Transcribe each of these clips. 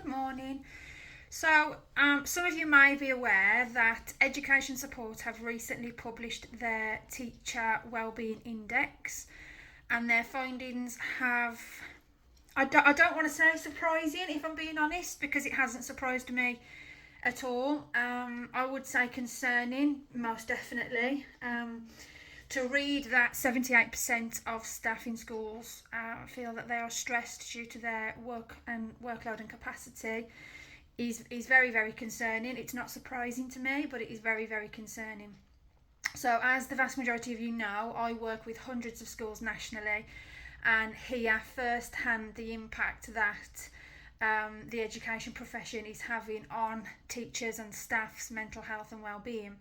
Good morning. Some of you may be aware that Education Support have recently published their Teacher Wellbeing Index, and their findings have. I don't want to say surprising, if I'm being honest, because it hasn't surprised me at all. I would say concerning, most definitely. To read that 78% of staff in schools feel that they are stressed due to their workload and capacity is very, very concerning. It's not surprising to me, but it is very, very concerning. So, as the vast majority of you know, I work with hundreds of schools nationally and hear firsthand the impact that the education profession is having on teachers and staff's mental health and well-being.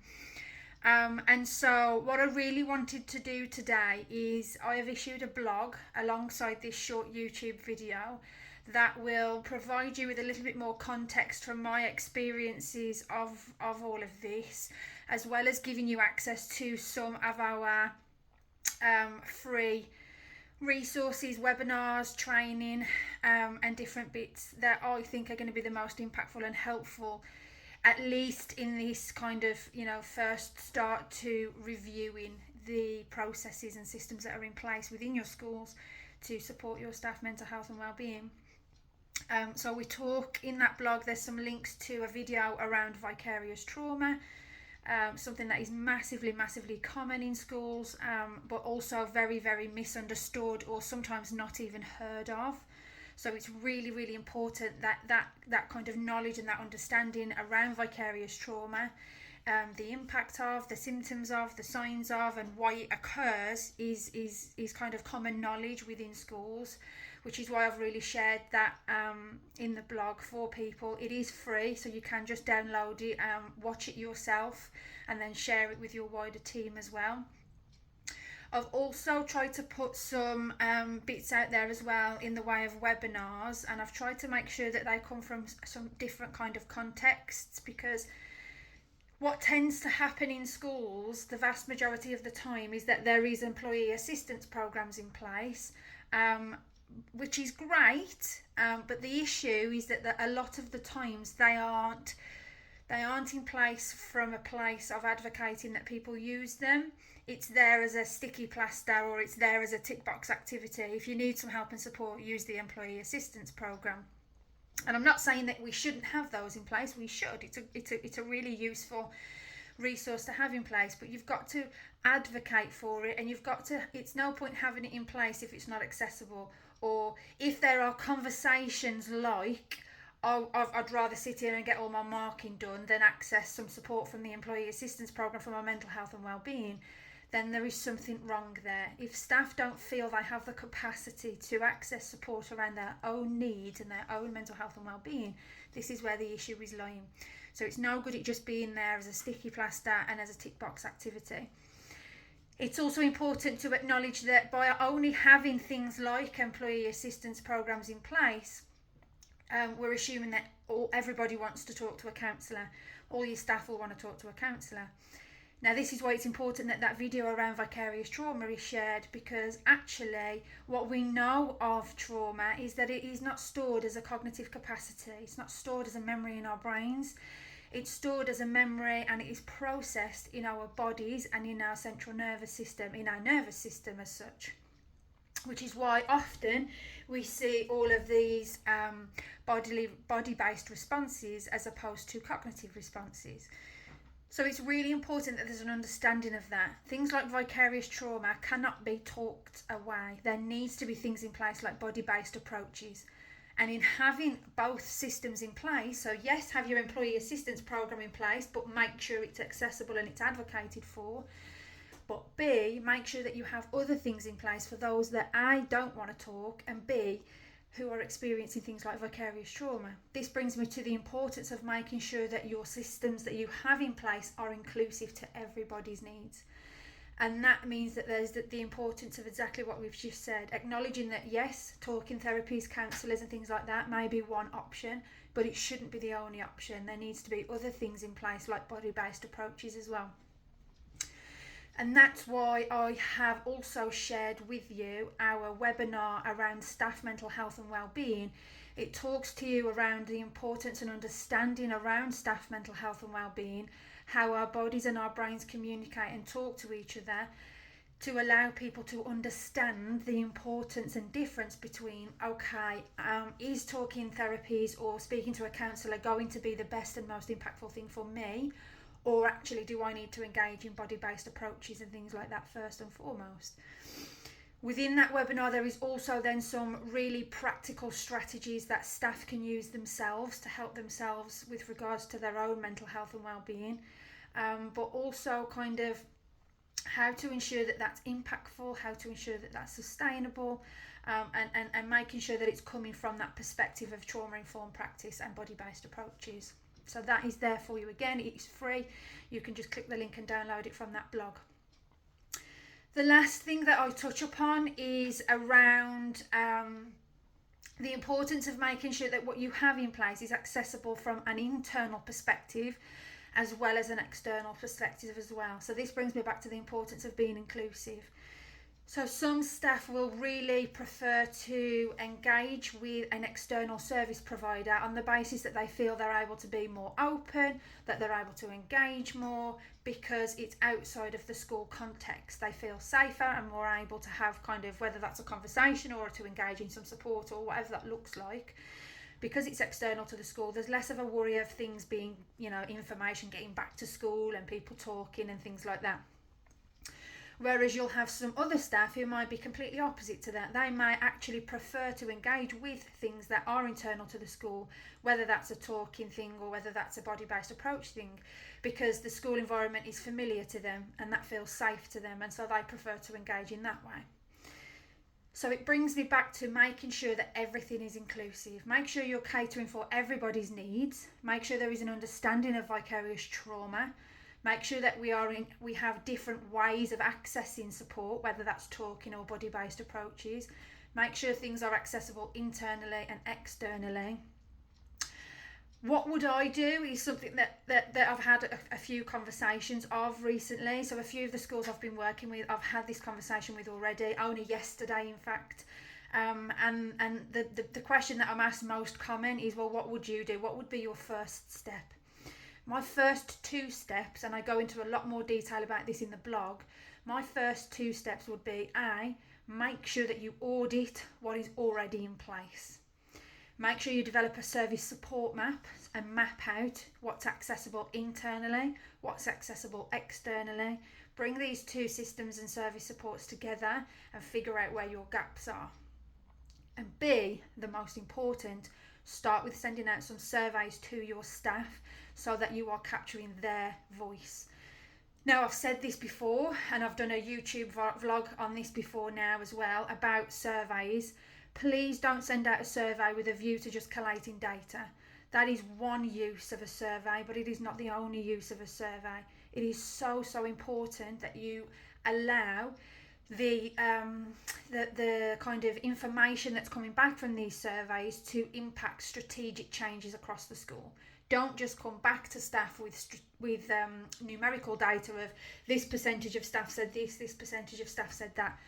And so what I really wanted to do today is I have issued a blog alongside this short YouTube video that will provide you with a little bit more context from my experiences of all of this, as well as giving you access to some of our free resources, webinars, training, and different bits that I think are going to be the most impactful and helpful, at least in this kind of, first start to reviewing the processes and systems that are in place within your schools to support your staff mental health and well-being. So we talk in that blog, there's some links to a video around vicarious trauma, something that is massively common in schools, but also very, very misunderstood or sometimes not even heard of. So it's really important that kind of knowledge and that understanding around vicarious trauma, the impact of, the symptoms of, the signs of, and why it occurs is kind of common knowledge within schools, which is why I've really shared that in the blog for people. It is free, so you can just download it, watch it yourself, and then share it with your wider team as well. I've also tried to put some bits out there as well in the way of webinars, and I've tried to make sure that they come from some different kind of contexts, because what tends to happen in schools the vast majority of the time is that there is employee assistance programs in place, which is great, but the issue is that a lot of the times they aren't in place from a place of advocating that people use them. It's there as a sticky plaster, or it's there as a tick box activity. If you need some help and support, use the employee assistance program. And I'm not saying that we shouldn't have those in place. We should. It's a really useful resource to have in place, but you've got to advocate for it, and it's no point having it in place if it's not accessible, or if there are conversations like, I'd rather sit here and get all my marking done than access some support from the employee assistance program for my mental health and well-being, then there is something wrong there. If staff don't feel they have the capacity to access support around their own needs and their own mental health and well-being, this is where the issue is lying. So it's no good it just being there as a sticky plaster and as a tick box activity. It's also important to acknowledge that by only having things like employee assistance programs in place, we're assuming that everybody wants to talk to a counsellor. All your staff will want to talk to a counsellor. Now, this is why it's important that video around vicarious trauma is shared, because actually what we know of trauma is that it is not stored as a cognitive capacity. It's not stored as a memory in our brains. It's stored as a memory, and it is processed in our bodies and in our central nervous system, in our nervous system as such. Which is why often we see all of these body-based responses as opposed to cognitive responses. So it's really important that there's an understanding of that. Things like vicarious trauma cannot be talked away. There needs to be things in place like body-based approaches. And in having both systems in place, so yes, have your employee assistance program in place, but make sure it's accessible and it's advocated for. But B, make sure that you have other things in place for those that A, don't want to talk, and B, who are experiencing things like vicarious trauma. This brings me to the importance of making sure that your systems that you have in place are inclusive to everybody's needs. And that means that there's the importance of exactly what we've just said, acknowledging that yes, talking therapies, counsellors and things like that may be one option, but it shouldn't be the only option. There needs to be other things in place like body-based approaches as well. And that's why I have also shared with you our webinar around staff mental health and well-being, It talks to you around the importance and understanding around staff mental health and well-being, how our bodies and our brains communicate and talk to each other, to allow people to understand the importance and difference between, okay, is talking therapies or speaking to a counsellor going to be the best and most impactful thing for me, or actually do I need to engage in body-based approaches and things like that first and foremost. Within that webinar, there is also then some really practical strategies that staff can use themselves to help themselves with regards to their own mental health and well-being, but also kind of how to ensure that that's impactful, how to ensure that that's sustainable, and making sure that it's coming from that perspective of trauma-informed practice and body-based approaches. So that is there for you. Again, it's free. You can just click the link and download it from that blog. The last thing that I touch upon is around the importance of making sure that what you have in place is accessible from an internal perspective as well as an external perspective as well. So this brings me back to the importance of being inclusive. So some staff will really prefer to engage with an external service provider on the basis that they feel they're able to be more open, that they're able to engage more because it's outside of the school context. They feel safer and more able to have kind of, whether that's a conversation or to engage in some support or whatever that looks like. Because it's external to the school, there's less of a worry of things being, information getting back to school and people talking and things like that. Whereas you'll have some other staff who might be completely opposite to that. They might actually prefer to engage with things that are internal to the school, whether that's a talking thing or whether that's a body-based approach thing, because the school environment is familiar to them and that feels safe to them, and so they prefer to engage in that way. So it brings me back to making sure that everything is inclusive. Make sure you're catering for everybody's needs. Make sure there is an understanding of vicarious trauma. Make sure that we have different ways of accessing support, whether that's talking or body-based approaches. Make sure things are accessible internally and externally. What would I do is something that I've had a few conversations of recently. So a few of the schools I've been working with, I've had this conversation with already, only yesterday in fact. And the question that I'm asked most common is, well, what would you do? What would be your first step? My first 2 steps, and I go into a lot more detail about this in the blog, my first 2 steps would be, A, make sure that you audit what is already in place. Make sure you develop a service support map and map out what's accessible internally, what's accessible externally. Bring these 2 systems and service supports together and figure out where your gaps are. And B, the most important, start with sending out some surveys to your staff so that you are capturing their voice. Now, I've said this before, and I've done a YouTube vlog on this before now as well, about surveys. Please don't send out a survey with a view to just collating data. That is one use of a survey, but it is not the only use of a survey. It is so important that you allow the kind of information that's coming back from these surveys to impact strategic changes across the school. Don't just come back to staff with numerical data of this percentage of staff said this percentage of staff said that.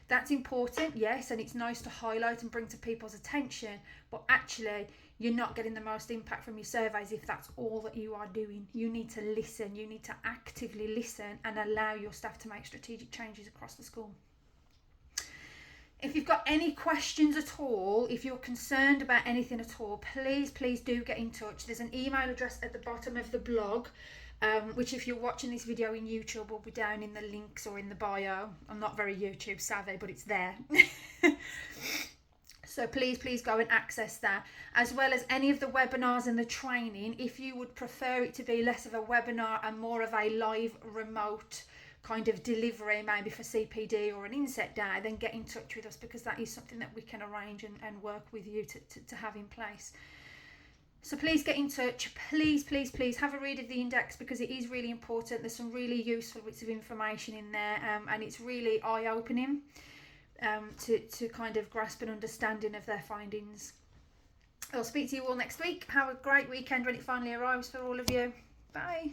That's important, yes, and it's nice to highlight and bring to people's attention, but actually you're not getting the most impact from your surveys if that's all that you are doing. You need to listen, you need to actively listen and allow your staff to make strategic changes across the school. If you've got any questions at all, if you're concerned about anything at all, please do get in touch. There's an email address at the bottom of the blog, which if you're watching this video in YouTube will be down in the links or in the bio. I'm not very YouTube savvy, but it's there. So please go and access that, as well as any of the webinars and the training. If you would prefer it to be less of a webinar and more of a live remote kind of delivery, maybe for CPD or an inset day, then get in touch with us, because that is something that we can arrange and work with you to have in place. So please get in touch. Please have a read of the index, because it is really important. There's some really useful bits of information in there, and it's really eye-opening to kind of grasp an understanding of their findings. I'll speak to you all next week. Have a great weekend when it finally arrives for all of you. Bye.